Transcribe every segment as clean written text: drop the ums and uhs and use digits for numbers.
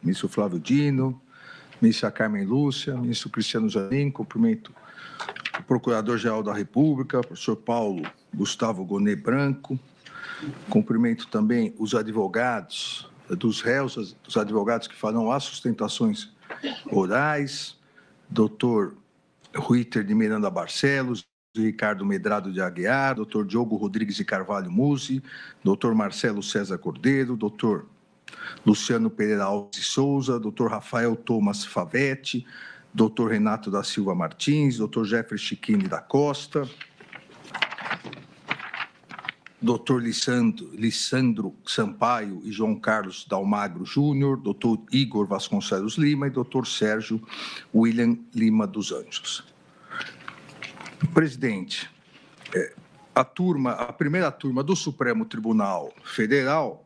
ministro Flávio Dino, ministra Carmen Lúcia, ministro Cristiano Zanin, cumprimento o Procurador-Geral da República, professor Paulo Gustavo Gonet Branco, cumprimento também os advogados dos réus, os advogados que farão as sustentações orais, doutor Ruiter de Miranda Barcelos, Ricardo Medrado de Aguiar, doutor Diogo Rodrigues de Carvalho Musi, doutor Marcelo César Cordeiro, doutor Luciano Pereira Alves de Souza, doutor Rafael Thomas Favetti, doutor Renato da Silva Martins, doutor Jeffrey Chiquini da Costa, doutor Lissandro Sampaio e João Carlos Dalmagro Júnior, doutor Igor Vasconcelos Lima e doutor Sérgio William Lima dos Anjos. Presidente, a primeira turma do Supremo Tribunal Federal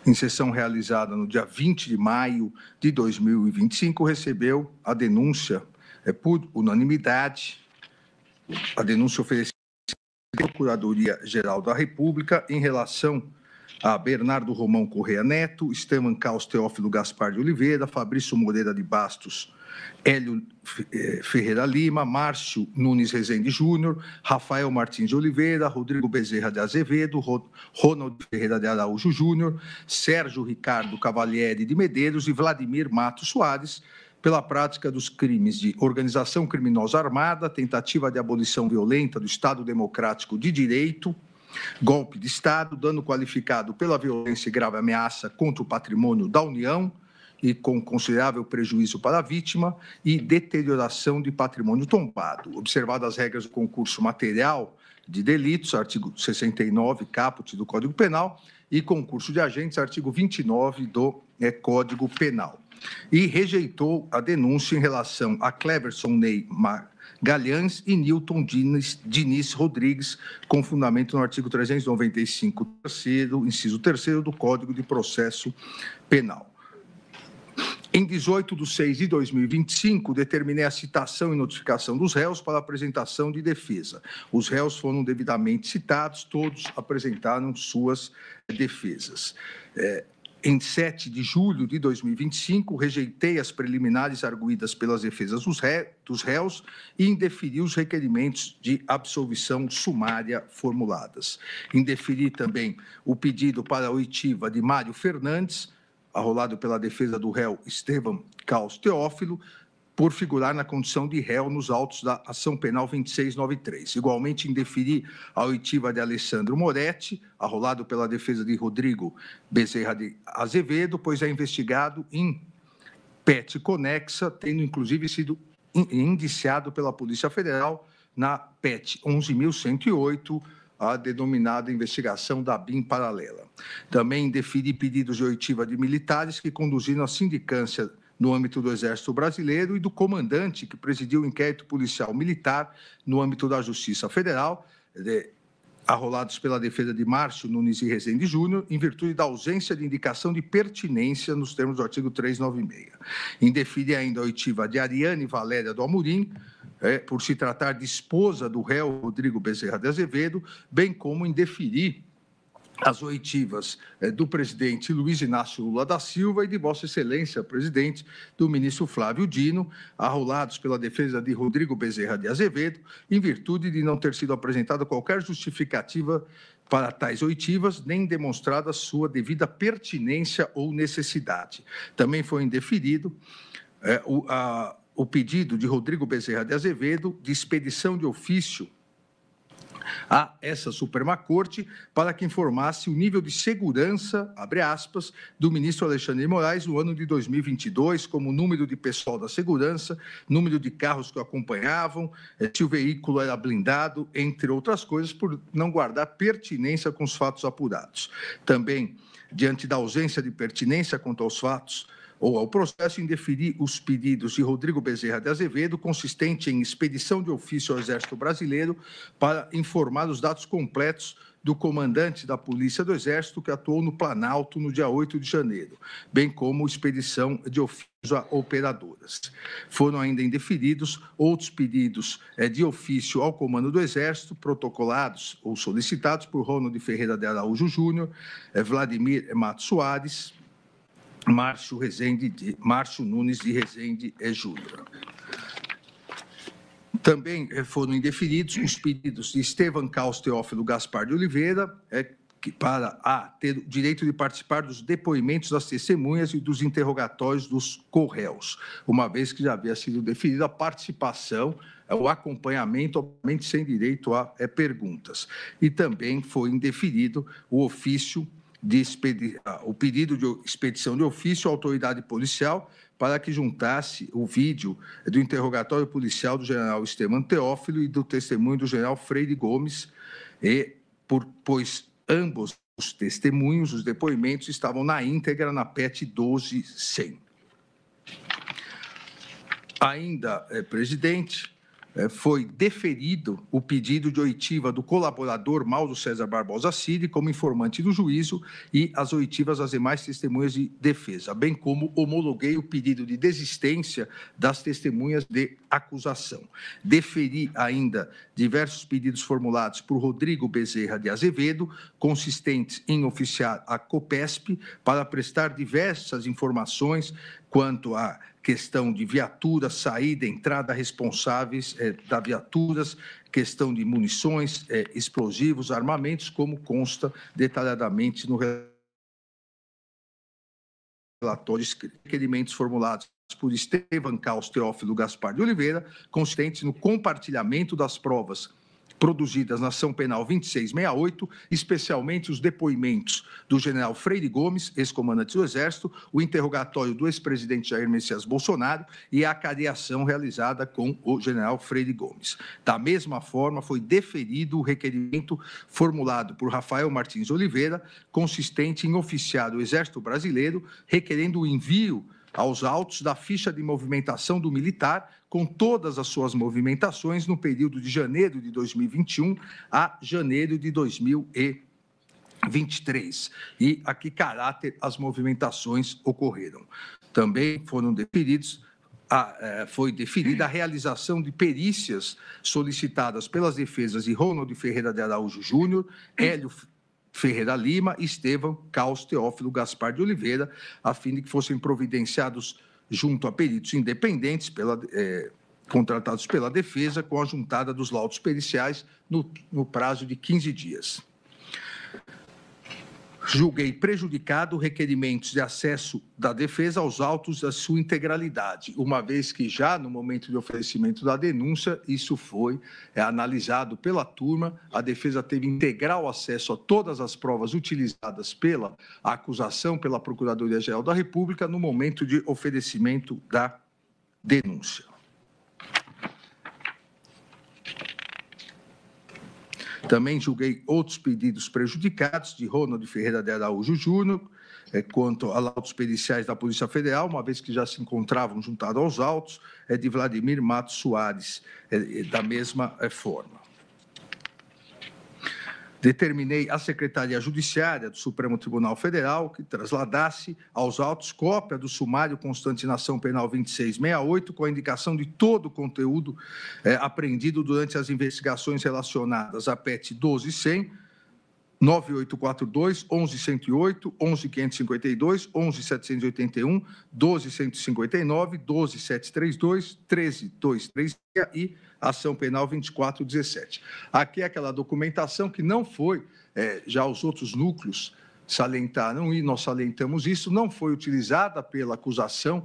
em sessão realizada no dia 20 de maio de 2025, recebeu a denúncia, por unanimidade, a denúncia oferecida pela Procuradoria-Geral da República em relação a Bernardo Romão Correia Neto, Esteban Caos Teófilo Gaspar de Oliveira, Fabrício Moreira de Bastos, Hélio Ferreira Lima, Márcio Nunes Rezende Júnior, Rafael Martins de Oliveira, Rodrigo Bezerra de Azevedo, Ronald Ferreira de Araújo Júnior, Sérgio Ricardo Cavalieri de Medeiros e Vladimir Matos Soares, pela prática dos crimes de organização criminosa armada, tentativa de abolição violenta do Estado Democrático de Direito, golpe de Estado, dano qualificado pela violência e grave ameaça contra o patrimônio da União e com considerável prejuízo para a vítima e deterioração de patrimônio tombado. Observadas as regras do concurso material de delitos, artigo 69, caput do Código Penal, e concurso de agentes, artigo 29 do Código Penal. E rejeitou a denúncia em relação a Cleverson Ney Magalhães e Newton Diniz Rodrigues, com fundamento no artigo 395, inciso 3º do Código de Processo Penal. Em 18 de 6 de 2025, determinei a citação e notificação dos réus para apresentação de defesa. Os réus foram devidamente citados, todos apresentaram suas defesas. Em 7 de julho de 2025, rejeitei as preliminares arguidas pelas defesas dos réus e indeferi os requerimentos de absolvição sumária formuladas. Indeferi também o pedido para a oitiva de Mário Fernandes, arrolado pela defesa do réu Esteban Caos Teófilo, por figurar na condição de réu nos autos da ação penal 2693. Igualmente, indeferi a oitiva de Alessandro Moretti, arrolado pela defesa de Rodrigo Bezerra de Azevedo, pois é investigado em PET conexa, tendo inclusive sido indiciado pela Polícia Federal na PET 11.108, a denominada investigação da BIM paralela. Também indeferi pedidos de oitiva de militares que conduziram a sindicância no âmbito do Exército Brasileiro e do comandante que presidiu o inquérito policial militar no âmbito da Justiça Federal, arrolados pela defesa de Márcio Nunes e Rezende Júnior, em virtude da ausência de indicação de pertinência nos termos do artigo 396. Indeferi ainda a oitiva de Ariane Valéria do Amorim, por se tratar de esposa do réu Rodrigo Bezerra de Azevedo, bem como indeferi as oitivas do presidente Luiz Inácio Lula da Silva e de Vossa Excelência, presidente, do ministro Flávio Dino, arrolados pela defesa de Rodrigo Bezerra de Azevedo, em virtude de não ter sido apresentada qualquer justificativa para tais oitivas, nem demonstrada sua devida pertinência ou necessidade. Também foi indeferido o pedido de Rodrigo Bezerra de Azevedo de expedição de ofício a essa Suprema Corte para que informasse o nível de segurança, abre aspas, do ministro Alexandre de Moraes no ano de 2022, como número de pessoal da segurança, número de carros que o acompanhavam, se o veículo era blindado, entre outras coisas, por não guardar pertinência com os fatos apurados. Também, diante da ausência de pertinência quanto aos fatos ou ao processo, indeferir os pedidos de Rodrigo Bezerra de Azevedo, consistente em expedição de ofício ao Exército Brasileiro para informar os dados completos do comandante da Polícia do Exército que atuou no Planalto no dia 8 de janeiro, bem como expedição de ofícios a operadoras. Foram ainda indeferidos outros pedidos de ofício ao Comando do Exército, protocolados ou solicitados por Ronald Ferreira de Araújo Júnior, Vladimir Matos Soares, Márcio Nunes de Rezende Júnior. Também foram indeferidos os pedidos de Estevam Caos Teófilo Gaspar de Oliveira, para ter o direito de participar dos depoimentos das testemunhas e dos interrogatórios dos corréus, uma vez que já havia sido definida a participação, o acompanhamento, obviamente sem direito a perguntas. E também foi indeferido o ofício o pedido de expedição de ofício à autoridade policial para que juntasse o vídeo do interrogatório policial do general Estevam Teófilo e do testemunho do general Freire Gomes, pois ambos os testemunhos, os depoimentos, estavam na íntegra na PET 12.100. Ainda, presidente, foi deferido o pedido de oitiva do colaborador Mauro César Barbosa Cid como informante do juízo e as oitivas às demais testemunhas de defesa, bem como homologuei o pedido de desistência das testemunhas de acusação. Deferi ainda diversos pedidos formulados por Rodrigo Bezerra de Azevedo, consistentes em oficiar a COPESP para prestar diversas informações quanto à questão de viaturas, saída, entrada, responsáveis da viaturas, questão de munições, explosivos, armamentos, como consta detalhadamente no relatório escrito. Requerimentos formulados por Estevam Caos Teófilo Gaspar de Oliveira, consistentes no compartilhamento das provas produzidas na ação penal 2668, especialmente os depoimentos do general Freire Gomes, ex-comandante do Exército, o interrogatório do ex-presidente Jair Messias Bolsonaro e a acariação realizada com o general Freire Gomes. Da mesma forma, foi deferido o requerimento formulado por Rafael Martins Oliveira, consistente em oficiar o Exército Brasileiro, requerendo o envio aos autos da ficha de movimentação do militar, com todas as suas movimentações no período de janeiro de 2021 a janeiro de 2023, e a que caráter as movimentações ocorreram. Também foram deferidos foi deferida a realização de perícias solicitadas pelas defesas de Ronald Ferreira de Araújo Júnior, Hélio Ferreira Lima e Estevam Caos Teófilo Gaspar de Oliveira, a fim de que fossem providenciados junto a peritos independentes contratados pela defesa, com a juntada dos laudos periciais no prazo de 15 dias. Julguei prejudicado requerimentos de acesso da defesa aos autos da sua integralidade, uma vez que já no momento de oferecimento da denúncia, isso foi analisado pela turma, a defesa teve integral acesso a todas as provas utilizadas pela acusação, pela Procuradoria-Geral da República, no momento de oferecimento da denúncia. Também julguei outros pedidos prejudicados de Ronald Ferreira de Araújo Júnior, quanto a laudos periciais da Polícia Federal, uma vez que já se encontravam juntados aos autos, de Vladimir Matos Soares, da mesma forma. Determinei à Secretaria Judiciária do Supremo Tribunal Federal que trasladasse aos autos cópia do sumário constante na ação penal 2668, com a indicação de todo o conteúdo apreendido durante as investigações relacionadas à PET 12.100, 9842, 11.108, 11.552, 11.781, 12.159, 12.732, 13.236 e ação penal 2417. Aqui é aquela documentação que não foi, já os outros núcleos salientaram e nós salientamos isso, não foi utilizada pela acusação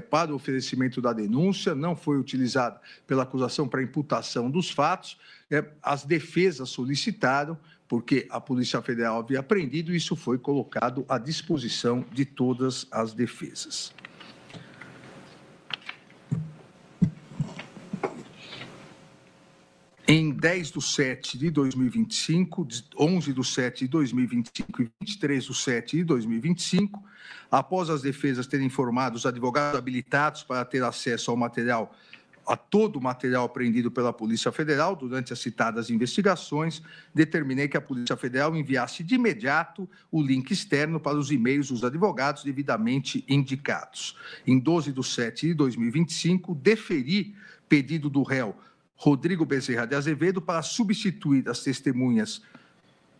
para o oferecimento da denúncia, não foi utilizada pela acusação para a imputação dos fatos, as defesas solicitaram, porque a Polícia Federal havia apreendido, e isso foi colocado à disposição de todas as defesas. Em 10/7 de 2025, 11/7 de 2025 e 23/7 de 2025, após as defesas terem informado os advogados habilitados para ter acesso ao material a todo o material apreendido pela Polícia Federal durante as citadas investigações, determinei que a Polícia Federal enviasse de imediato o link externo para os e-mails dos advogados devidamente indicados. Em 12/7/2025, deferi pedido do réu Rodrigo Bezerra de Azevedo para substituir as testemunhas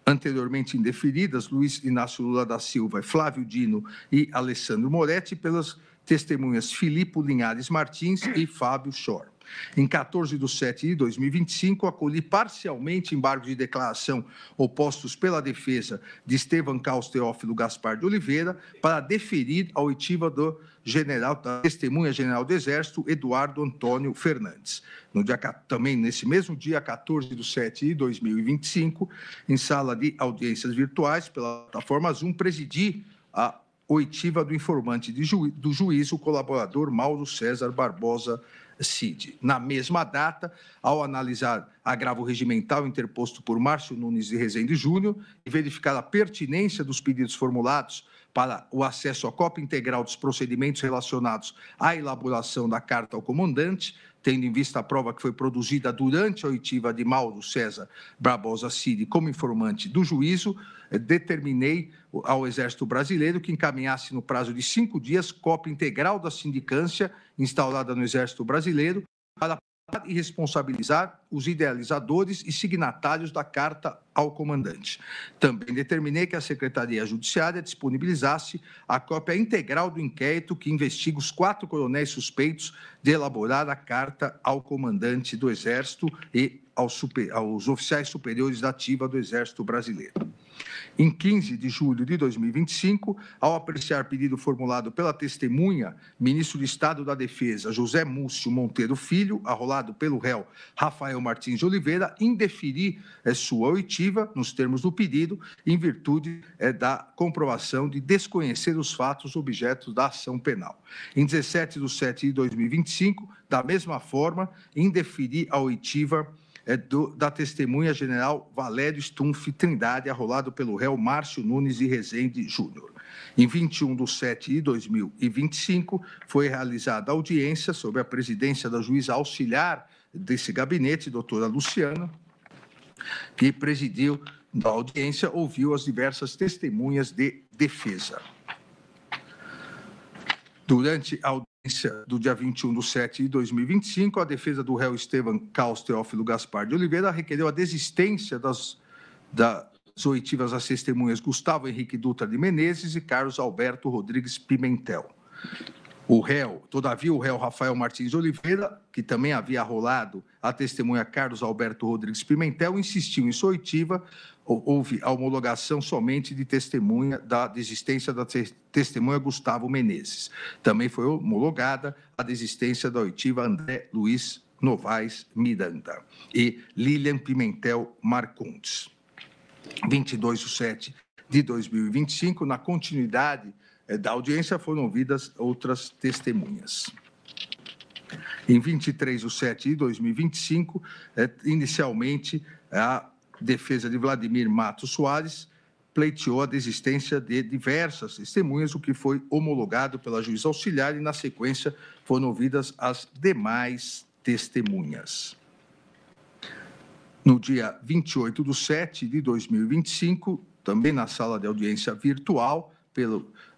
anteriormente indeferidas, Luiz Inácio Lula da Silva, Flávio Dino e Alessandro Moretti, pelas testemunhas Filipe Linhares Martins e Fábio Schor. Em 14/7/2025, acolhi parcialmente embargos de declaração opostos pela defesa de Estevam Caos Teófilo Gaspar de Oliveira para deferir a oitiva da testemunha-general do Exército, Eduardo Antônio Fernandes. Também nesse mesmo dia, 14/7/2025, em sala de audiências virtuais pela plataforma Zoom, presidi a oitiva do informante do juízo, o colaborador Mauro César Barbosa Cid. Na mesma data, ao analisar agravo regimental interposto por Márcio Nunes de Rezende Júnior e verificar a pertinência dos pedidos formulados para o acesso à cópia integral dos procedimentos relacionados à elaboração da carta ao comandante, tendo em vista a prova que foi produzida durante a oitiva de Mauro César Barbosa Cid como informante do juízo, determinei ao Exército Brasileiro que encaminhasse no prazo de 5 dias cópia integral da sindicância instaurada no Exército Brasileiro para e responsabilizar os idealizadores e signatários da carta ao comandante. Também determinei que a Secretaria Judiciária disponibilizasse a cópia integral do inquérito que investiga os 4 coronéis suspeitos de elaborar a carta ao comandante do Exército e aos oficiais superiores da ativa do Exército Brasileiro. Em 15 de julho de 2025, ao apreciar pedido formulado pela testemunha, ministro de Estado da Defesa, José Múcio Monteiro Filho, arrolado pelo réu Rafael Martins de Oliveira, indeferi sua oitiva, nos termos do pedido, em virtude da comprovação de desconhecer os fatos objetos da ação penal. Em 17/7/2025, da mesma forma, indeferi a oitiva da testemunha-general Valério Stumpf Trindade, arrolado pelo réu Márcio Nunes de Rezende Júnior. Em 21/7/2025, foi realizada audiência sob a presidência da juíza auxiliar desse gabinete, doutora Luciana, que presidiu a audiência, ouviu as diversas testemunhas de defesa. Durante a audiência do dia 21/7/2025, a defesa do réu Estevam Caos Teófilo Gaspar de Oliveira requereu a desistência das oitivas às testemunhas Gustavo Henrique Dutra de Menezes e Carlos Alberto Rodrigues Pimentel. Todavia, o réu Rafael Martins de Oliveira, que também havia arrolado a testemunha Carlos Alberto Rodrigues Pimentel, insistiu em sua oitiva. Houve a homologação somente de testemunha da desistência da testemunha Gustavo Menezes. Também foi homologada a desistência da oitiva André Luiz Novaes Miranda e Lilian Pimentel Marcondes. 22/7/2025, na continuidade da audiência, foram ouvidas outras testemunhas. Em 23/7/2025, inicialmente, a defesa de Vladimir Matos Soares pleiteou a desistência de diversas testemunhas, o que foi homologado pela juíza auxiliar e, na sequência, foram ouvidas as demais testemunhas. No dia 28/7/2025, também na sala de audiência virtual,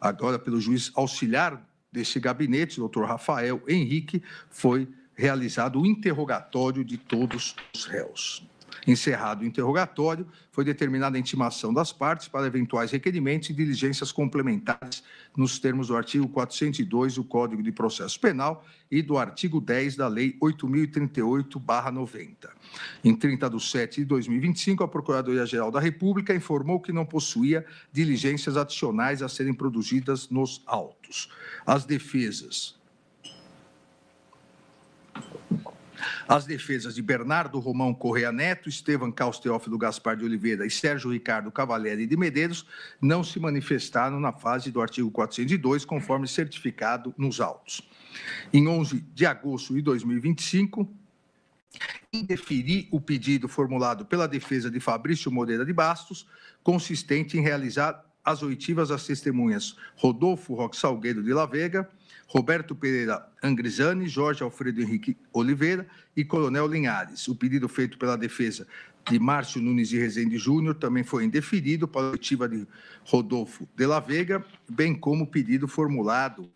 agora pelo juiz auxiliar desse gabinete, doutor Rafael Henrique, foi realizado o interrogatório de todos os réus. Encerrado o interrogatório, foi determinada a intimação das partes para eventuais requerimentos e diligências complementares nos termos do artigo 402 do Código de Processo Penal e do artigo 10 da Lei 8.038/90. Em 30/7/2025, a Procuradoria-Geral da República informou que não possuía diligências adicionais a serem produzidas nos autos. As defesas de Bernardo Romão Correia Neto, Estevam Caos Teófilo Gaspar de Oliveira e Sérgio Ricardo Cavalieri de Medeiros não se manifestaram na fase do artigo 402, conforme certificado nos autos. Em 11 de agosto de 2025, indeferi o pedido formulado pela defesa de Fabrício Moreira de Bastos, consistente em realizar as oitivas às testemunhas Rodolfo Roque Salgueiro de la Vega, Roberto Pereira Angrisani, Jorge Alfredo Henrique Oliveira e Coronel Linhares. O pedido feito pela defesa de Márcio Nunes de Rezende Júnior também foi indeferido para a oitiva de Rodolfo de la Vega, bem como o pedido formulado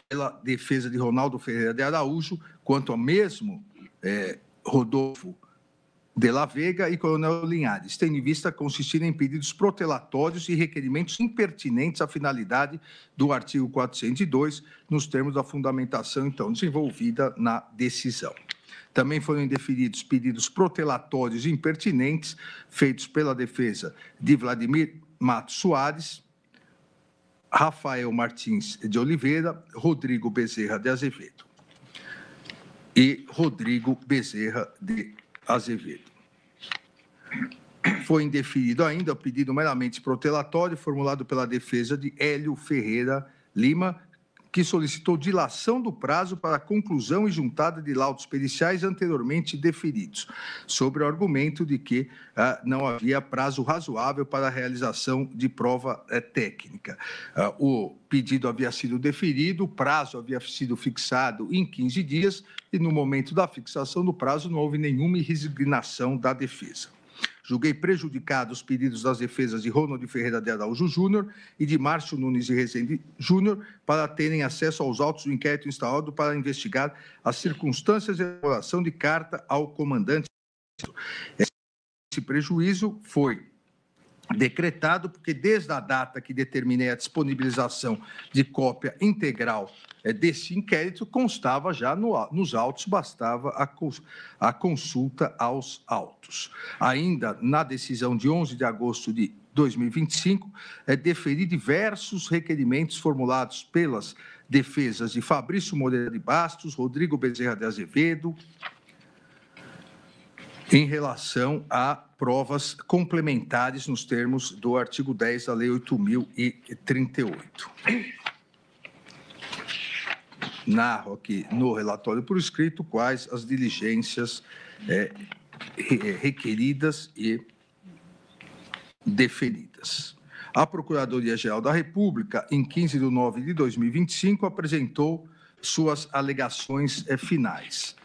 pela defesa de Ronaldo Ferreira de Araújo, quanto ao mesmo Rodolfo de la Vega e Coronel Linhares, tendo em vista consistir em pedidos protelatórios e requerimentos impertinentes à finalidade do artigo 402, nos termos da fundamentação, então, desenvolvida na decisão. Também foram indeferidos pedidos protelatórios e impertinentes feitos pela defesa de Vladimir Matos Soares, Rafael Martins de Oliveira, Rodrigo Bezerra de Azevedo e Rodrigo Bezerra de Azevedo. Foi indeferido ainda o pedido meramente protelatório formulado pela defesa de Hélio Ferreira Lima, que solicitou dilação do prazo para a conclusão e juntada de laudos periciais anteriormente deferidos, sobre o argumento de que não havia prazo razoável para a realização de prova técnica. O pedido havia sido deferido, o prazo havia sido fixado em 15 dias e, no momento da fixação do prazo, não houve nenhuma resignação da defesa. Julguei prejudicados os pedidos das defesas de Ronald Ferreira de Araújo Júnior e de Márcio Nunes de Rezende Júnior para terem acesso aos autos do inquérito instaurado para investigar as circunstâncias de elaboração de carta ao comandante. Esse prejuízo foi decretado porque, desde a data que determinei a disponibilização de cópia integral desse inquérito, constava já nos autos, bastava a consulta aos autos. Ainda na decisão de 11 de agosto de 2025, deferi diversos requerimentos formulados pelas defesas de Fabrício Moreira de Bastos, Rodrigo Bezerra de Azevedo, em relação a provas complementares nos termos do artigo 10 da Lei 8.038. Narro aqui no relatório por escrito quais as diligências requeridas e deferidas. A Procuradoria-Geral da República, em 15 de nove de 2025, apresentou suas alegações finais.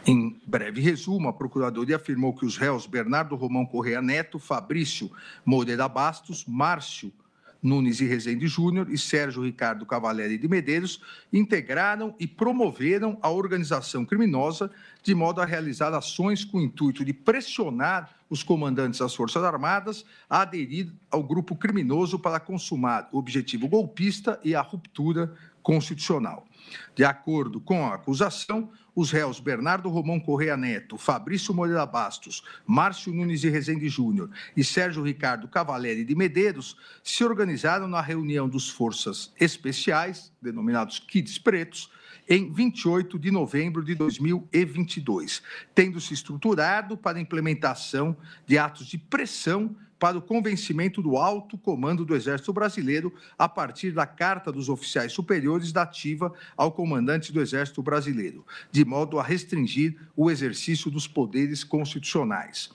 Em breve resumo, a Procuradoria afirmou que os réus Bernardo Romão Correia Neto, Fabrício Moreira Bastos, Márcio Nunes de Rezende Júnior e Sérgio Ricardo Cavalieri de Medeiros integraram e promoveram a organização criminosa de modo a realizar ações com o intuito de pressionar os comandantes das Forças Armadas a aderir ao grupo criminoso para consumar o objetivo golpista e a ruptura constitucional. De acordo com a acusação, os réus Bernardo Romão Correia Neto, Fabrício Moreira Bastos, Márcio Nunes de Rezende Júnior e Sérgio Ricardo Cavalieri de Medeiros se organizaram na reunião dos Forças Especiais, denominados Kids Pretos, em 28 de novembro de 2022, tendo se estruturado para a implementação de atos de pressão para o convencimento do alto comando do Exército Brasileiro a partir da Carta dos Oficiais Superiores dativa ao comandante do Exército Brasileiro, de modo a restringir o exercício dos poderes constitucionais.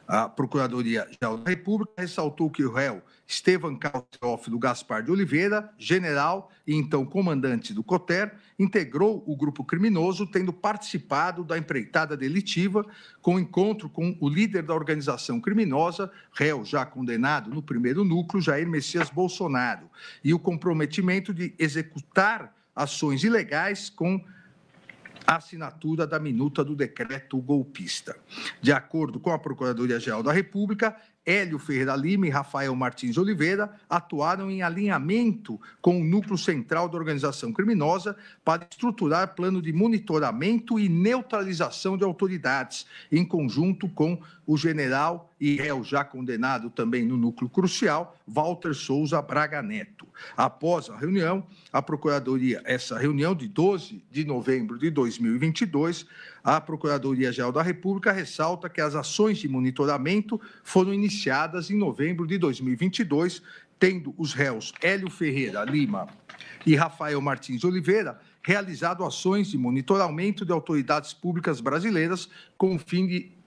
A Procuradoria-Geral da República ressaltou que o réu Estevam Carlos Teófilo Gaspar de Oliveira, general e então comandante do COTER, integrou o grupo criminoso, tendo participado da empreitada delitiva com encontro com o líder da organização criminosa, réu já condenado no primeiro núcleo, Jair Messias Bolsonaro, e o comprometimento de executar ações ilegais com a assinatura da minuta do decreto golpista. De acordo com a Procuradoria-Geral da República, Hélio Ferreira Lima e Rafael Martins Oliveira atuaram em alinhamento com o núcleo central da organização criminosa para estruturar plano de monitoramento e neutralização de autoridades, em conjunto com o general e réu já condenado também no núcleo crucial, Walter Souza Braga Neto. Após a reunião, a Procuradoria, essa reunião de 12 de novembro de 2022, a Procuradoria-Geral da República ressalta que as ações de monitoramento foram iniciadas em novembro de 2022, tendo os réus Hélio Ferreira Lima e Rafael Martins Oliveira realizado ações de monitoramento de autoridades públicas brasileiras com o fim de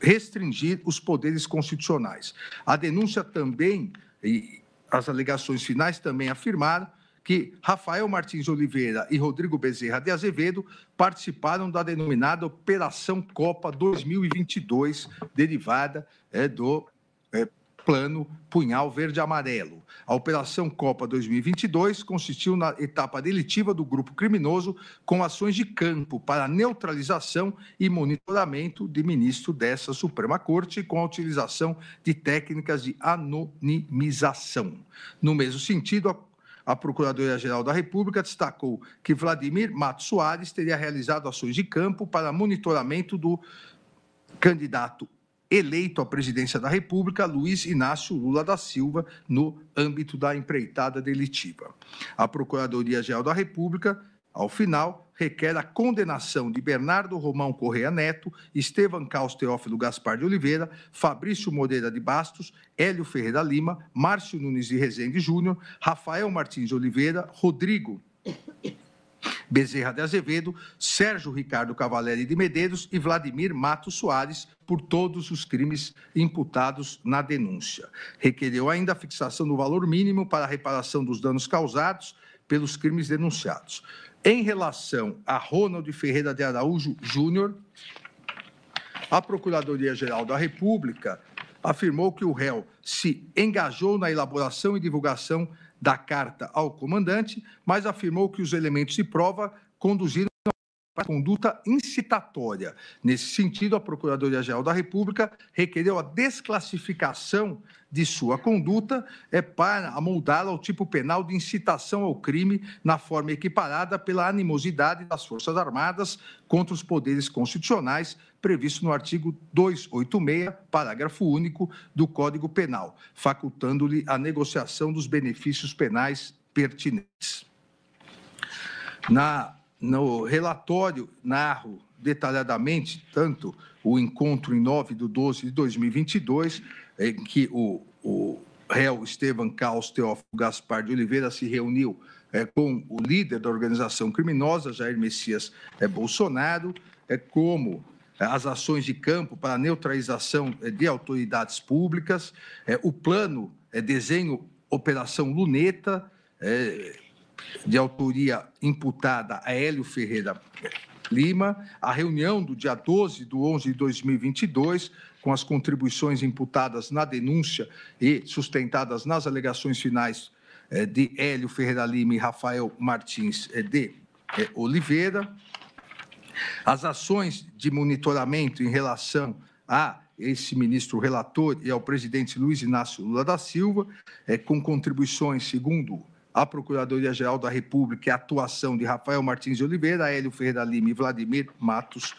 restringir os poderes constitucionais. A denúncia também, e as alegações finais também afirmaram que Rafael Martins Oliveira e Rodrigo Bezerra de Azevedo participaram da denominada Operação Copa 2022, derivada do Plano Punhal Verde-Amarelo. A Operação Copa 2022 consistiu na etapa delitiva do grupo criminoso com ações de campo para neutralização e monitoramento de ministro dessa Suprema Corte com a utilização de técnicas de anonimização. No mesmo sentido, a Procuradoria-Geral da República destacou que Vladimir Matos Soares teria realizado ações de campo para monitoramento do candidato eleito à presidência da República, Luiz Inácio Lula da Silva, no âmbito da empreitada delitiva. A Procuradoria-Geral da República, ao final, requer a condenação de Bernardo Romão Correia Neto, Estevam Caos Teófilo Gaspar de Oliveira, Fabrício Moreira de Bastos, Hélio Ferreira Lima, Márcio Nunes de Rezende Júnior, Rafael Martins de Oliveira, Rodrigo Bezerra de Azevedo, Sérgio Ricardo Cavaleri de Medeiros e Vladimir Matos Soares por todos os crimes imputados na denúncia. Requereu ainda a fixação do valor mínimo para a reparação dos danos causados pelos crimes denunciados. Em relação a Ronald Ferreira de Araújo Júnior, a Procuradoria-Geral da República afirmou que o réu se engajou na elaboração e divulgação da carta ao comandante, mas afirmou que os elementos de prova conduziram a conduta incitatória. Nesse sentido, a Procuradoria-Geral da República requereu a desclassificação de sua conduta para amoldá-la ao tipo penal de incitação ao crime na forma equiparada pela animosidade das Forças Armadas contra os poderes constitucionais, previsto no artigo 286, parágrafo único do Código Penal, facultando-lhe a negociação dos benefícios penais pertinentes. No relatório, narro detalhadamente tanto o encontro em 9/12/2022, em que o réu Estevam Caos Teófilo Gaspar de Oliveira se reuniu com o líder da organização criminosa, Jair Messias Bolsonaro, como as ações de campo para a neutralização de autoridades públicas, o plano desenho Operação Luneta, de autoria imputada a Hélio Ferreira Lima, a reunião do dia 12/11/2022, com as contribuições imputadas na denúncia e sustentadas nas alegações finais de Hélio Ferreira Lima e Rafael Martins de Oliveira, as ações de monitoramento em relação a esse ministro relator e ao presidente Luiz Inácio Lula da Silva, com contribuições, segundo a Procuradoria-Geral da República, e a atuação de Rafael Martins de Oliveira, Hélio Ferreira Lima e Vladimir Matos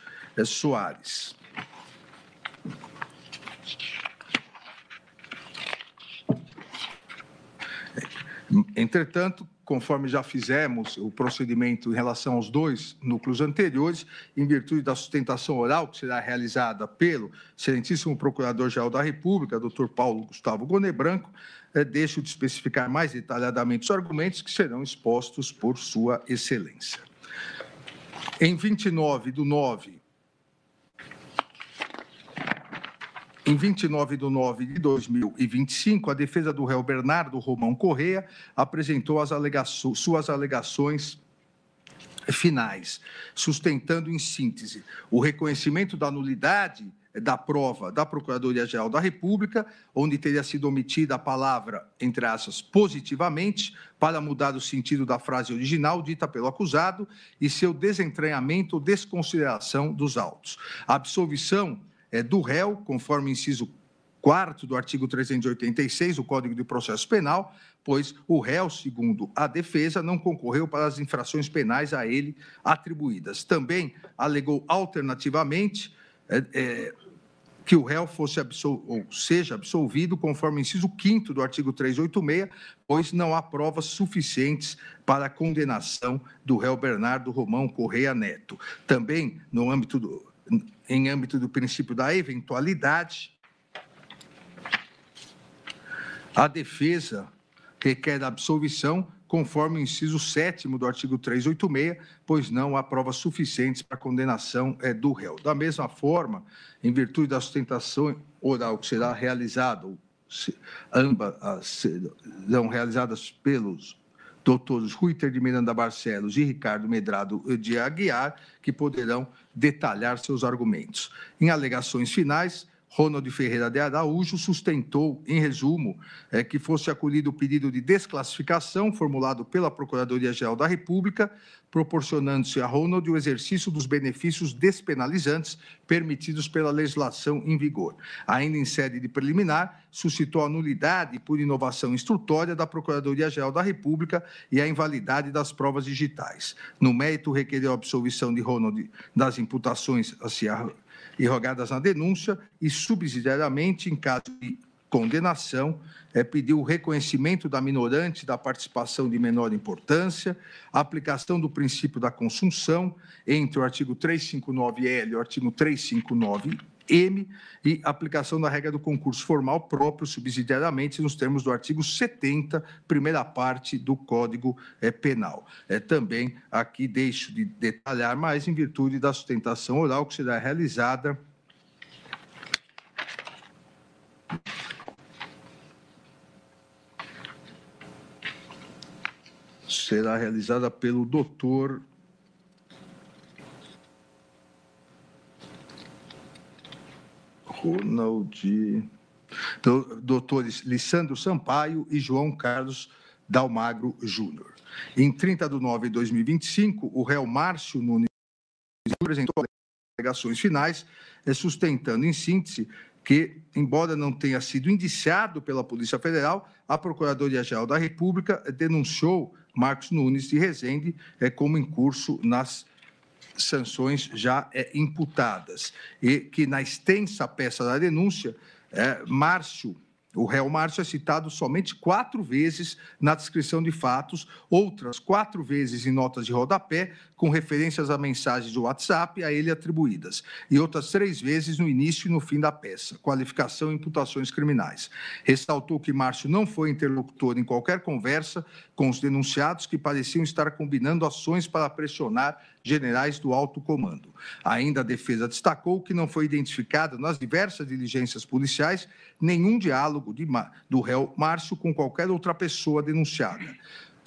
Soares. Entretanto, conforme já fizemos o procedimento em relação aos dois núcleos anteriores, em virtude da sustentação oral que será realizada pelo excelentíssimo Procurador-Geral da República, Dr. Paulo Gustavo Goné Branco, deixo de especificar mais detalhadamente os argumentos que serão expostos por Sua Excelência. Em 29/9/2025, a defesa do réu Bernardo Romão Correia apresentou suas alegações finais, sustentando, em síntese, o reconhecimento da nulidade da prova da Procuradoria-Geral da República, onde teria sido omitida a palavra, entre aspas, positivamente, para mudar o sentido da frase original dita pelo acusado, e seu desentranhamento ou desconsideração dos autos. A absolvição do réu, conforme o inciso 4º do artigo 386 do Código de Processo Penal, pois o réu, segundo a defesa, não concorreu para as infrações penais a ele atribuídas. Também alegou alternativamente que o réu seja absolvido conforme o inciso 5º do artigo 386, pois não há provas suficientes para a condenação do réu Bernardo Romão Correia Neto. Também, em âmbito do princípio da eventualidade, a defesa requer a absolvição conforme o inciso 7º do artigo 386, pois não há provas suficientes para a condenação do réu. Da mesma forma, em virtude da sustentação oral que será realizada, ambas serão realizadas pelos doutores Ruiter de Miranda Barcelos e Ricardo Medrado de Aguiar, que poderão detalhar seus argumentos. Em alegações finais, Ronald Ferreira de Araújo sustentou, em resumo, que fosse acolhido o pedido de desclassificação formulado pela Procuradoria-Geral da República, proporcionando-se a Ronald o exercício dos benefícios despenalizantes permitidos pela legislação em vigor. Ainda em sede de preliminar, suscitou a nulidade por inovação instrutória da Procuradoria-Geral da República e a invalidade das provas digitais. No mérito, requereu a absolvição de Ronald das imputações a se irrogadas na denúncia e, subsidiariamente, em caso de condenação, pediu o reconhecimento da minorante da participação de menor importância, a aplicação do princípio da consunção entre o artigo 359-L e o artigo 359-M e aplicação da regra do concurso formal próprio, subsidiariamente, nos termos do artigo 70, primeira parte do Código Penal. Também aqui deixo de detalhar mais em virtude da sustentação oral que será realizada pelo doutor doutores Lissandro Sampaio e João Carlos Dalmagro Júnior. Em 30 de nove de 2025, o réu Márcio Nunes apresentou alegações finais, sustentando, em síntese, que, embora não tenha sido indiciado pela Polícia Federal, a Procuradoria-Geral da República denunciou Marcos Nunes de Rezende como incurso nas sanções já imputadas, e que, na extensa peça da denúncia, o réu Márcio é citado somente 4 vezes na descrição de fatos, outras 4 vezes em notas de rodapé, com referências a mensagens de WhatsApp a ele atribuídas, e outras 3 vezes no início e no fim da peça, qualificação e imputações criminais. Ressaltou que Márcio não foi interlocutor em qualquer conversa com os denunciados, que pareciam estar combinando ações para pressionar generais do alto comando. Ainda a defesa destacou que não foi identificado nas diversas diligências policiais nenhum diálogo do réu Márcio com qualquer outra pessoa denunciada,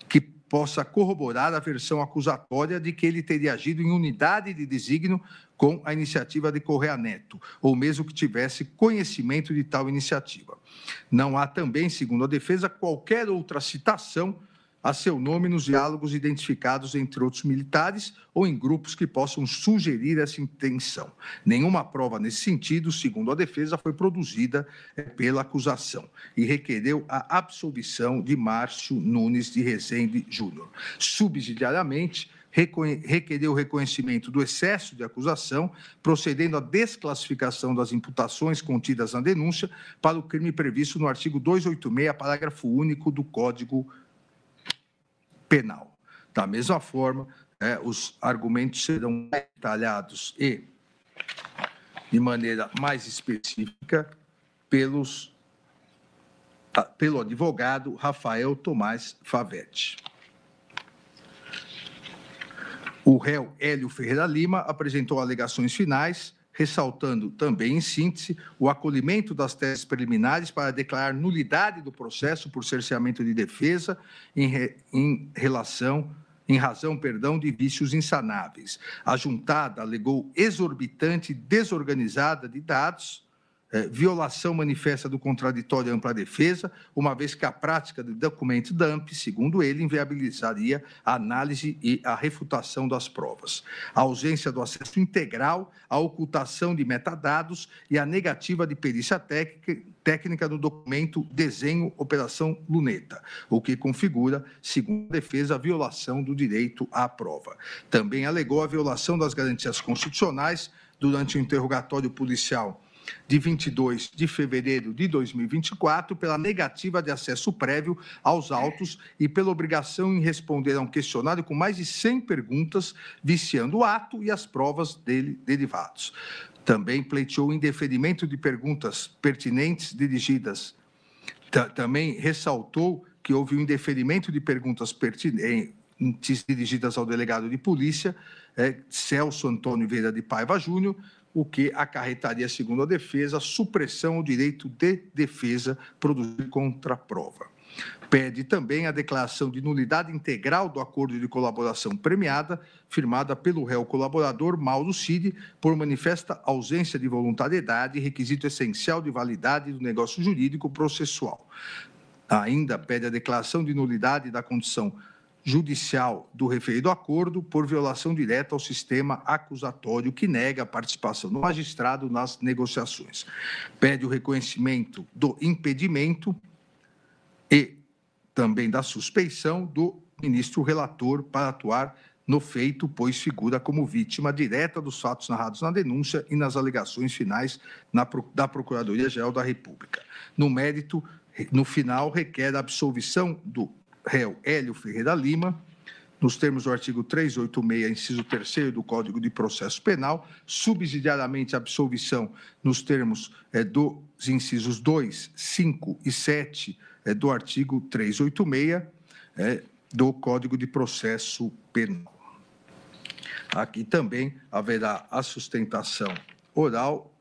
que possa corroborar a versão acusatória de que ele teria agido em unidade de desígnio com a iniciativa de Correa Neto, ou mesmo que tivesse conhecimento de tal iniciativa. Não há também, segundo a defesa, qualquer outra citação a seu nome nos diálogos identificados entre outros militares ou em grupos que possam sugerir essa intenção. Nenhuma prova nesse sentido, segundo a defesa, foi produzida pela acusação e requereu a absolvição de Márcio Nunes de Rezende Júnior. Subsidiariamente, requereu o reconhecimento do excesso de acusação, procedendo à desclassificação das imputações contidas na denúncia para o crime previsto no artigo 286, parágrafo único do Código Penal. Da mesma forma, os argumentos serão detalhados e, de maneira mais específica, pelo advogado Rafael Tomás Favetti. O réu Hélio Ferreira Lima apresentou alegações finais, ressaltando também, em síntese, o acolhimento das teses preliminares para declarar nulidade do processo por cerceamento de defesa em razão de vícios insanáveis. A juntada alegou exorbitante e desorganizada de dados, violação manifesta do contraditório ampla defesa, uma vez que a prática de documento dump, segundo ele, inviabilizaria a análise e a refutação das provas. A ausência do acesso integral, a ocultação de metadados e a negativa de perícia técnica no documento desenho Operação Luneta, o que configura, segundo a defesa, a violação do direito à prova. Também alegou a violação das garantias constitucionais durante o interrogatório policial de 22 de fevereiro de 2024, pela negativa de acesso prévio aos autos e pela obrigação em responder a um questionário com mais de 100 perguntas, viciando o ato e as provas dele derivados. Também pleiteou o indeferimento de perguntas pertinentes dirigidas. Também ressaltou que houve um indeferimento de perguntas pertinentes dirigidas ao delegado de polícia, Celso Antônio Vieira de Paiva Júnior, o que acarretaria, segundo a defesa, a supressão do direito de defesa produzido contra a prova. Pede também a declaração de nulidade integral do acordo de colaboração premiada, firmada pelo réu colaborador Mauro Cid, por manifesta ausência de voluntariedade, requisito essencial de validade do negócio jurídico processual. Ainda pede a declaração de nulidade da condição judicial do referido acordo por violação direta ao sistema acusatório que nega a participação do magistrado nas negociações. Pede o reconhecimento do impedimento e também da suspeição do ministro relator para atuar no feito, pois figura como vítima direta dos fatos narrados na denúncia e nas alegações finais da Procuradoria-Geral da República. No mérito, no final, requer a absolvição do réu Hélio Ferreira Lima, nos termos do artigo 386, inciso 3º do Código de Processo Penal, subsidiariamente a absolvição nos termos dos incisos 2, 5 e 7 do artigo 386 do Código de Processo Penal. Aqui também haverá a sustentação oral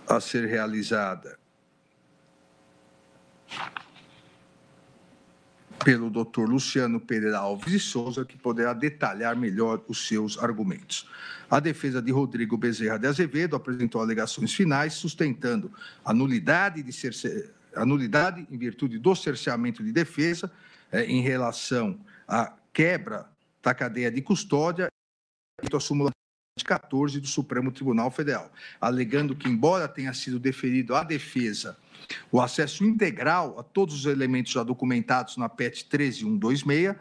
a ser realizada pelo doutor Luciano Pereira Alves de Souza, que poderá detalhar melhor os seus argumentos. A defesa de Rodrigo Bezerra de Azevedo apresentou alegações finais, sustentando a nulidade em virtude do cerceamento de defesa em relação à quebra da cadeia de custódia e a súmula 14 do Supremo Tribunal Federal, alegando que, embora tenha sido deferido à defesa o acesso integral a todos os elementos já documentados na PET 13126,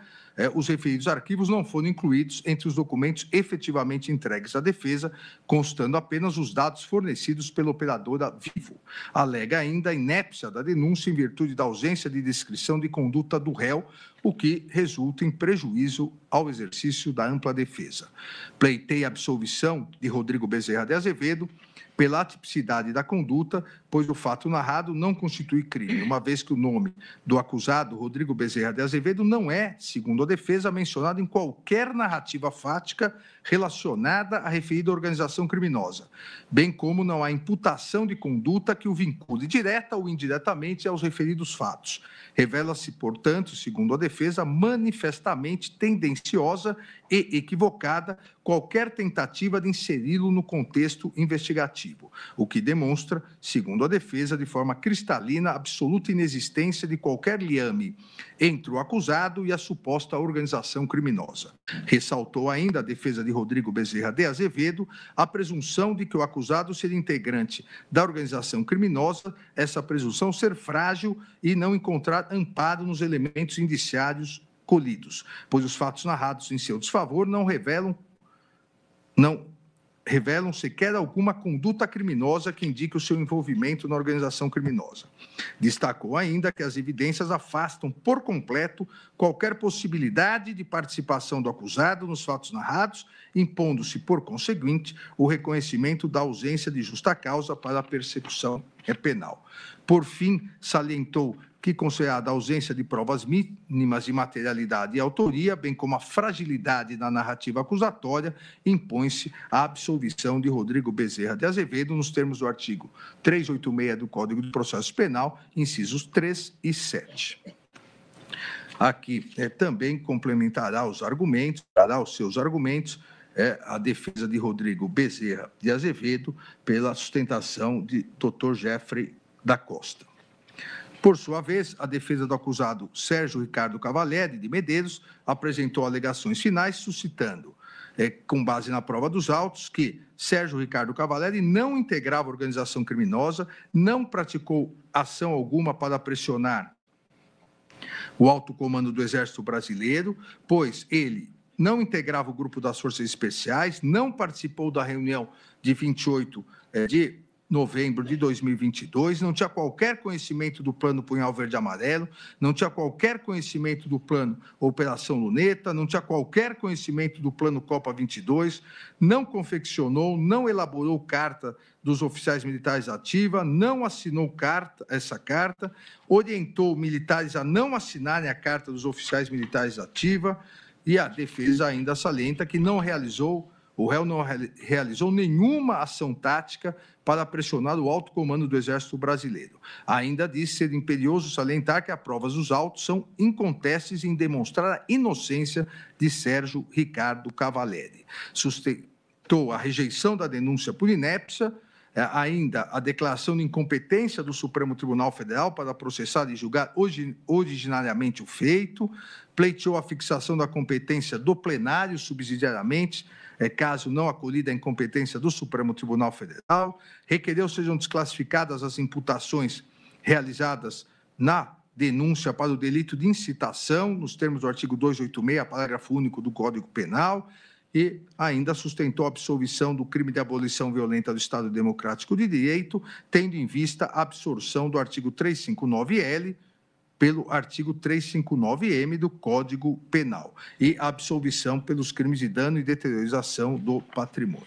os referidos arquivos não foram incluídos entre os documentos efetivamente entregues à defesa, constando apenas os dados fornecidos pela operadora Vivo. Alega ainda a inépcia da denúncia em virtude da ausência de descrição de conduta do réu, o que resulta em prejuízo ao exercício da ampla defesa. Pleiteia a absolvição de Rodrigo Bezerra de Azevedo pela atipicidade da conduta, pois o fato narrado não constitui crime, uma vez que o nome do acusado, Rodrigo Bezerra de Azevedo, não é, segundo a defesa, mencionado em qualquer narrativa fática relacionada à referida organização criminosa, bem como não há imputação de conduta que o vincule direta ou indiretamente aos referidos fatos. Revela-se, portanto, segundo a defesa, manifestamente tendenciosa e equivocada qualquer tentativa de inseri-lo no contexto investigativo, o que demonstra, segundo a defesa, de forma cristalina, a absoluta inexistência de qualquer liame entre o acusado e a suposta organização criminosa. Ressaltou ainda a defesa de Rodrigo Bezerra de Azevedo a presunção de que o acusado seria integrante da organização criminosa, essa presunção ser frágil e não encontrar amparo nos elementos indiciários colhidos, pois os fatos narrados em seu desfavor não revelam sequer alguma conduta criminosa que indique o seu envolvimento na organização criminosa. Destacou ainda que as evidências afastam por completo qualquer possibilidade de participação do acusado nos fatos narrados, impondo-se, por conseguinte, o reconhecimento da ausência de justa causa para a persecução penal. Por fim, salientou que, considerada a ausência de provas mínimas de materialidade e autoria, bem como a fragilidade da narrativa acusatória, impõe-se a absolvição de Rodrigo Bezerra de Azevedo nos termos do artigo 386 do Código de Processo Penal, incisos 3 e 7. Aqui também complementará os argumentos, dará os seus argumentos, a defesa de Rodrigo Bezerra de Azevedo pela sustentação de Dr. Jeffrey da Costa. Por sua vez, a defesa do acusado Sérgio Ricardo Cavalieri de Medeiros apresentou alegações finais, suscitando, com base na prova dos autos, que Sérgio Ricardo Cavalieri não integrava a organização criminosa, não praticou ação alguma para pressionar o alto comando do Exército Brasileiro, pois ele não integrava o grupo das Forças Especiais, não participou da reunião de 28 de novembro de 2022, não tinha qualquer conhecimento do plano Punhal Verde e Amarelo, não tinha qualquer conhecimento do plano Operação Luneta, não tinha qualquer conhecimento do plano Copa 22, não confeccionou, não elaborou carta dos oficiais militares ativa, não assinou essa carta, orientou militares a não assinarem a carta dos oficiais militares ativa, e a defesa ainda salienta que o réu não realizou nenhuma ação tática para pressionar o alto comando do Exército Brasileiro. Ainda disse ser imperioso salientar que as provas dos autos são incontestes em demonstrar a inocência de Sérgio Ricardo Cavalieri. Sustentou a rejeição da denúncia por inépcia, ainda a declaração de incompetência do Supremo Tribunal Federal para processar e julgar originariamente o feito, pleiteou a fixação da competência do plenário subsidiariamente, caso não acolhida a incompetência do Supremo Tribunal Federal, requereu sejam desclassificadas as imputações realizadas na denúncia para o delito de incitação, nos termos do artigo 286, parágrafo único do Código Penal, e ainda sustentou a absolvição do crime de abolição violenta do Estado Democrático de Direito, tendo em vista a absorção do artigo 359-L pelo artigo 359-M do Código Penal e a absolvição pelos crimes de dano e deteriorização do patrimônio.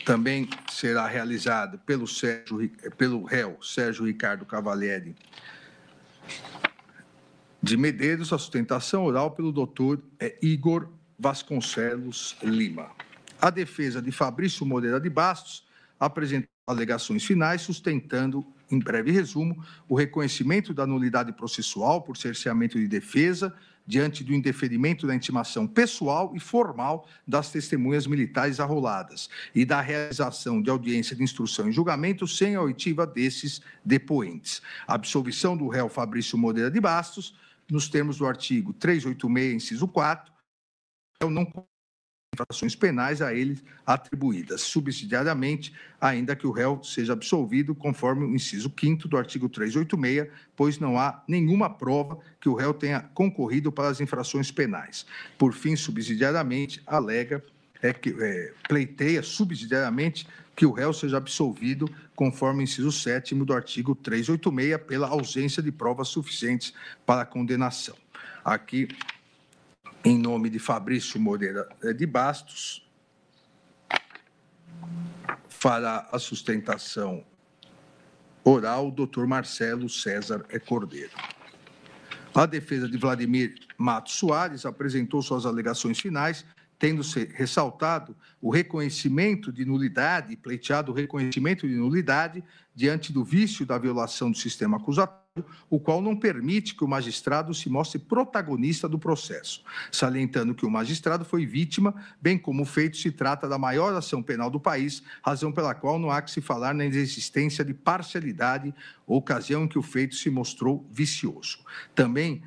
Também será realizado pelo réu Sérgio Ricardo Cavalieri de Medeiros a sustentação oral pelo doutor Igor Vasconcelos Lima. A defesa de Fabrício Moreira de Bastos apresentou alegações finais, sustentando, em breve resumo, o reconhecimento da nulidade processual por cerceamento de defesa diante do indeferimento da intimação pessoal e formal das testemunhas militares arroladas e da realização de audiência de instrução e julgamento sem a oitiva desses depoentes. A absolvição do réu Fabrício Moreira de Bastos, nos termos do artigo 386, inciso 4, não infrações penais a eles atribuídas, subsidiariamente, ainda que o réu seja absolvido conforme o inciso 5º do artigo 386, pois não há nenhuma prova que o réu tenha concorrido para as infrações penais. Por fim, subsidiariamente, pleiteia subsidiariamente que o réu seja absolvido conforme o inciso 7º do artigo 386 pela ausência de provas suficientes para a condenação. Aqui, em nome de Fabrício Moreira de Bastos, fará a sustentação oral o doutor Marcelo César Cordeiro. A defesa de Vladimir Matos Soares apresentou suas alegações finais, tendo-se ressaltado o reconhecimento de nulidade, pleiteado o reconhecimento de nulidade diante do vício da violação do sistema acusatório, o qual não permite que o magistrado se mostre protagonista do processo, salientando que o magistrado foi vítima, bem como o feito se trata da maior ação penal do país, razão pela qual não há que se falar na inexistência de parcialidade, ocasião em que o feito se mostrou vicioso. Também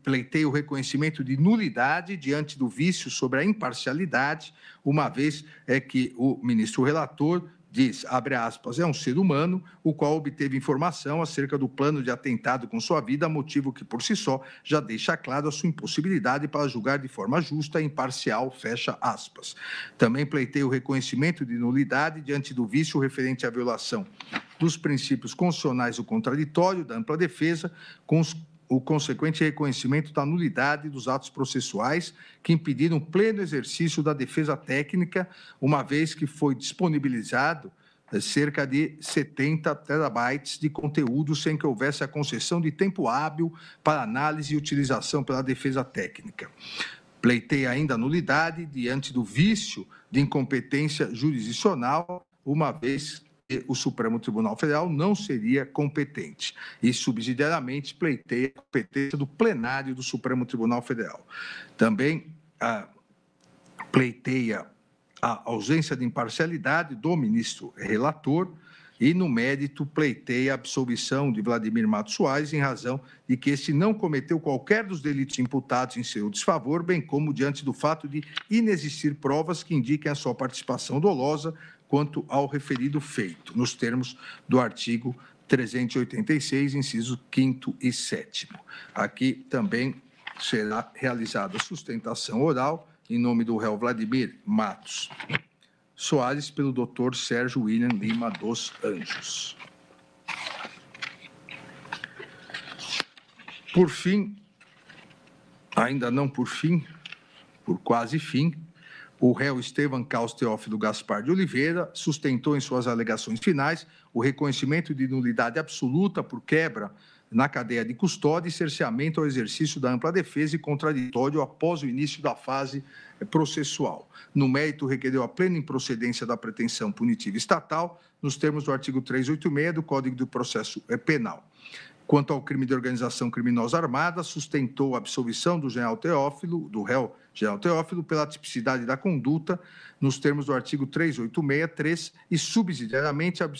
pleiteia o reconhecimento de nulidade diante do vício sobre a imparcialidade, uma vez que o ministro relator diz, abre aspas, é um ser humano, o qual obteve informação acerca do plano de atentado com sua vida, motivo que, por si só, já deixa claro a sua impossibilidade para julgar de forma justa e imparcial, fecha aspas. Também pleiteia o reconhecimento de nulidade diante do vício referente à violação dos princípios constitucionais do contraditório, da ampla defesa, com o consequente reconhecimento da nulidade dos atos processuais que impediram o pleno exercício da defesa técnica, uma vez que foi disponibilizado cerca de 70 terabytes de conteúdo sem que houvesse a concessão de tempo hábil para análise e utilização pela defesa técnica. Pleiteia ainda a nulidade diante do vício de incompetência jurisdicional, uma vez que o Supremo Tribunal Federal não seria competente e, subsidiariamente, pleiteia a competência do plenário do Supremo Tribunal Federal. Também pleiteia a ausência de imparcialidade do ministro relator e, no mérito, pleiteia a absolvição de Vladimir Matos Soares em razão de que este não cometeu qualquer dos delitos imputados em seu desfavor, bem como diante do fato de inexistir provas que indiquem a sua participação dolosa quanto ao referido feito, nos termos do artigo 386, incisos 5º e 7º. Aqui também será realizada a sustentação oral em nome do réu Vladimir Matos Soares pelo Dr. Sérgio William Lima dos Anjos. Por fim, ainda não por fim, por quase fim, o réu Estevam Caos Teófilo Gaspar de Oliveira sustentou em suas alegações finais o reconhecimento de nulidade absoluta por quebra na cadeia de custódia e cerceamento ao exercício da ampla defesa e contraditório após o início da fase processual. No mérito, requereu a plena improcedência da pretensão punitiva estatal, nos termos do artigo 386 do Código do Processo Penal. Quanto ao crime de organização criminosa armada, sustentou a absolvição do réu General Teófilo, pela tipicidade da conduta, nos termos do artigo 386-3, e subsidiariamente a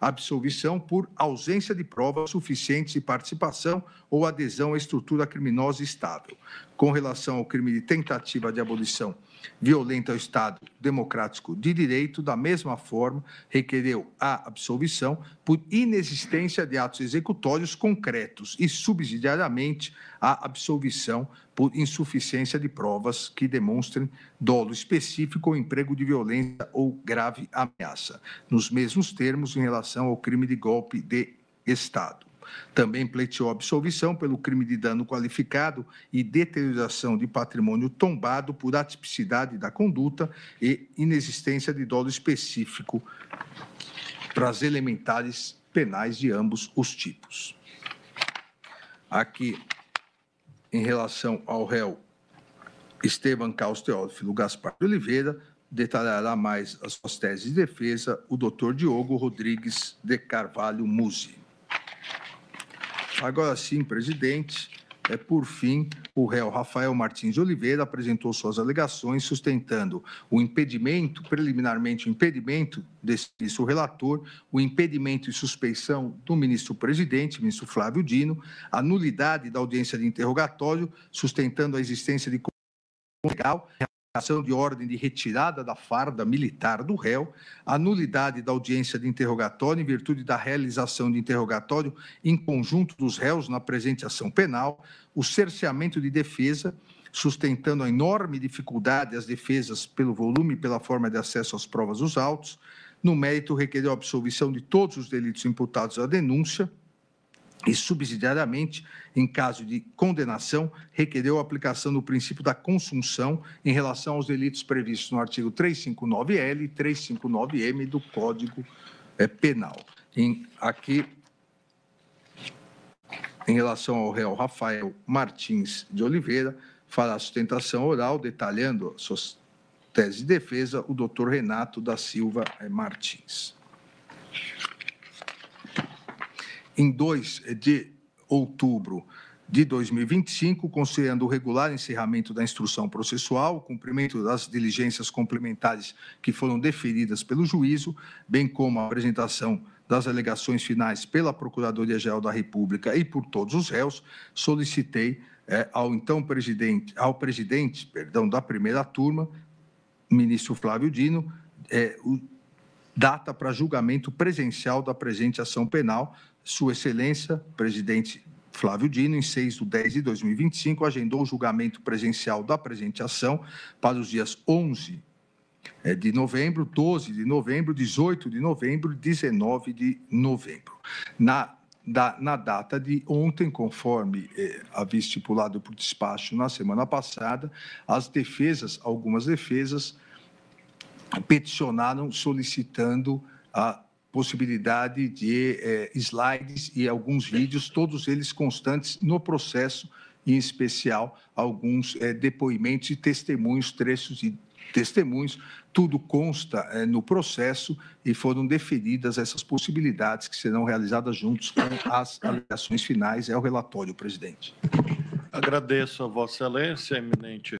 absolvição por ausência de provas suficientes de participação ou adesão à estrutura criminosa estável. Com relação ao crime de tentativa de abolição violenta ao Estado democrático de direito, da mesma forma, requereu a absolvição por inexistência de atos executórios concretos e, subsidiariamente, a absolvição por insuficiência de provas que demonstrem dolo específico ou emprego de violência ou grave ameaça, nos mesmos termos em relação ao crime de golpe de Estado. Também pleiteou absolvição pelo crime de dano qualificado e deterioração de patrimônio tombado por atipicidade da conduta e inexistência de dolo específico para as elementares penais de ambos os tipos. Aqui, em relação ao réu Estevam Caos Teófilo Gaspar de Oliveira, detalhará mais as suas teses de defesa o doutor Diogo Rodrigues de Carvalho Musi. Agora sim, presidente, por fim, o réu Rafael Martins de Oliveira apresentou suas alegações sustentando o impedimento, preliminarmente o impedimento desse ministro relator, o impedimento e suspeição do ministro-presidente, ministro Flávio Dino, a nulidade da audiência de interrogatório, sustentando a existência de legal, ação de ordem de retirada da farda militar do réu, a nulidade da audiência de interrogatório em virtude da realização de interrogatório em conjunto dos réus na presente ação penal, o cerceamento de defesa, sustentando a enorme dificuldade às defesas pelo volume e pela forma de acesso às provas dos autos, no mérito requereu a absolvição de todos os delitos imputados à denúncia, e, subsidiariamente, em caso de condenação, requereu a aplicação do princípio da consunção em relação aos delitos previstos no artigo 359-L e 359-M do Código Penal. Aqui, em relação ao réu Rafael Martins de Oliveira, fará a sustentação oral, detalhando suas teses de defesa, o doutor Renato da Silva Martins. Em 2 de outubro de 2025, considerando o regular encerramento da instrução processual, o cumprimento das diligências complementares que foram deferidas pelo juízo, bem como a apresentação das alegações finais pela Procuradoria-Geral da República e por todos os réus, solicitei ao presidente da primeira turma, ministro Flávio Dino, data para julgamento presencial da presente ação penal. Sua Excelência, presidente Flávio Dino, em 6/10/2025, agendou o julgamento presencial da presente ação para os dias 11 de novembro, 12 de novembro, 18 de novembro e 19 de novembro. Na data de ontem, conforme havia estipulado por despacho na semana passada, algumas defesas, peticionaram solicitando a possibilidade de slides e alguns vídeos, todos eles constantes no processo, em especial alguns depoimentos e testemunhos, trechos de testemunhos, tudo consta no processo e foram deferidas essas possibilidades que serão realizadas juntos com as alegações finais. É o relatório, presidente. Agradeço a Vossa Excelência, eminente